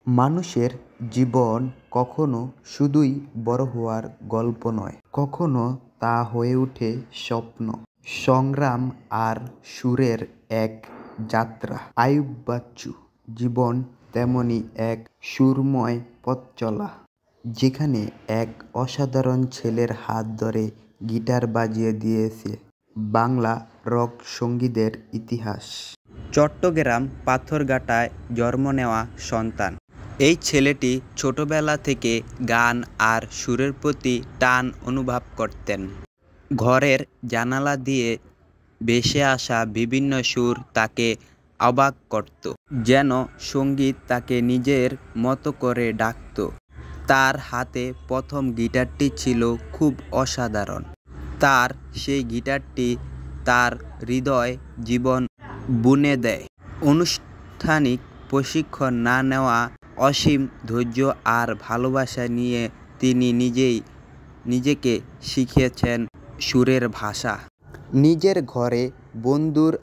মানুষের জীবন কখনো শুধুই বড় হওয়ার গল্প নয়, কখনো তা হয়ে ওঠে স্বপ্ন, সংগ্রাম আর সুরের এক যাত্রা। আইয়ুব বাচ্চু জীবন তেমনই এক সুরময় পথ চলা, যেখানে এক অসাধারণ ছেলের হাত ধরে গিটার বাজিয়ে দিয়েছে বাংলা রক সঙ্গীতের ইতিহাস। চট্টগ্রাম পাথরঘাটায় জন্ম নেওয়া সন্তান এই ছেলেটি ছোটবেলা থেকে গান আর সুরের প্রতি টান অনুভব করতেন। ঘরের জানালা দিয়ে ভেসে আসা বিভিন্ন সুর তাকে অবাক করত, যেন সঙ্গীত তাকে নিজের মতো করে ডাকত। তার হাতে প্রথম গিটারটি ছিল খুব অসাধারণ। তার সেই গিটারটি তার হৃদয়ে জীবন বুনে দেয়। আনুষ্ঠানিক প্রশিক্ষণ না নেওয়া, অসীম ধৈর্য আর ভালোবাসা নিয়ে তিনি নিজেকে শিখিয়েছেন সুরের ভাষা। নিজের ঘরে বন্ধুর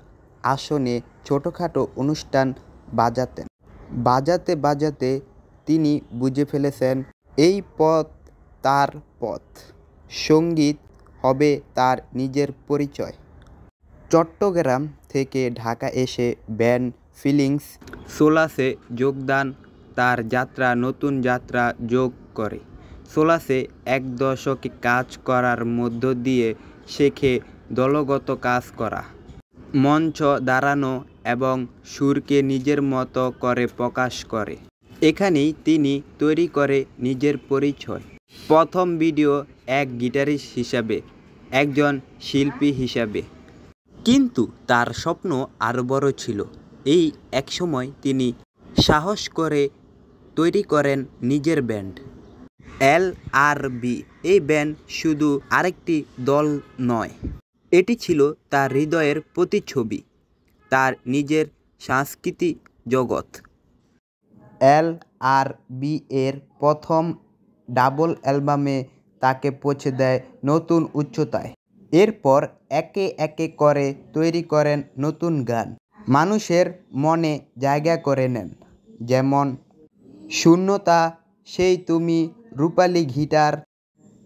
আসনে ছোটোখাটো অনুষ্ঠান বাজাতে বাজাতে তিনি বুঝে ফেলেছেন এই পথ তার পথ, সঙ্গীত হবে তার নিজের পরিচয়। চট্টগ্রাম থেকে ঢাকা এসে ব্যান্ড ফিলিংস সোলাসে যোগদান তার যাত্রা নতুন যাত্রা যোগ করে। সোলাসে এক দশকে কাজ করার মধ্য দিয়ে শেখে দলগত কাজ করা, মঞ্চ দাঁড়ানো এবং সুরকে নিজের মতো করে প্রকাশ করে। এখানেই তিনি তৈরি করে নিজের পরিচয়। প্রথম ভিডিও এক গিটারিস্ট হিসাবে, একজন শিল্পী হিসাবে। কিন্তু তার স্বপ্ন আরও বড় ছিল। এই একসময় তিনি সাহস করে তৈরি করেন নিজের ব্যান্ড LRB। এই ব্যান্ড শুধু আরেকটি দল নয়, এটি ছিল তার হৃদয়ের প্রতিচ্ছবি, তার নিজের সাংস্কৃতিক জগৎ। LRB এর প্রথম ডাবল অ্যালবামে তাকে পৌঁছে দেয় নতুন উচ্চতায়। এরপর একে একে করে তৈরি করেন নতুন গান, মানুষের মনে জায়গা করে নেন, যেমন শূন্যতা, সেই তুমি, রূপালী গিটার,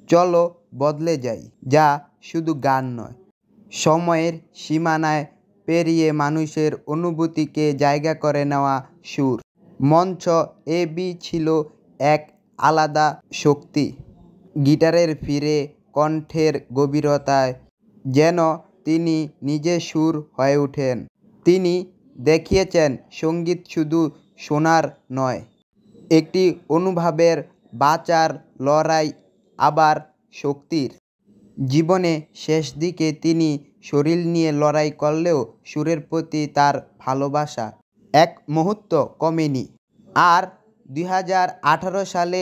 চলো বদলে যাই, যা শুধু গান নয়, সময়ের সীমানায় পেরিয়ে মানুষের অনুভূতিকে জায়গা করে নেওয়া সুর। মঞ্চ AB ছিল এক আলাদা শক্তি, গিটারের ফিরে, কণ্ঠের গভীরতায় যেন তিনি নিজে সুর হয়ে ওঠেন। তিনি দেখিয়েছেন সঙ্গীত শুধু শোনার নয়, একটি অনুভবের, বাঁচার লড়াই, আবার শক্তির। জীবনে শেষ দিকে তিনি শরীর নিয়ে লড়াই করলেও সুরের প্রতি তার ভালোবাসা এক মুহূর্ত কমেনি। আর 2018 সালে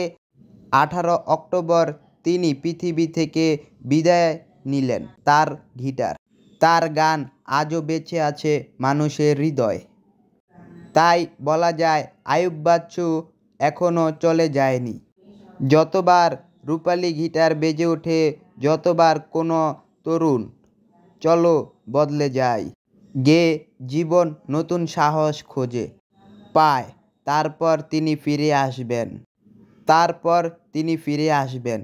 18 অক্টোবর তিনি পৃথিবী থেকে বিদায় নিলেন। তার গিটার, তার গান আজও বেঁচে আছে মানুষের হৃদয়ে। তাই বলা যায়, আইয়ুব বাচ্চু এখনও চলে যায়নি। যতবার রূপালী গিটার বেজে ওঠে, যতবার কোনো তরুণ চলো বদলে যাই গেয়ে জীবন নতুন সাহস খুঁজে পায়, তারপর তিনি ফিরে আসবেন।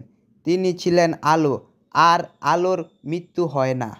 তিনি ছিলেন আলো, আর আলোর মৃত্যু হয় না।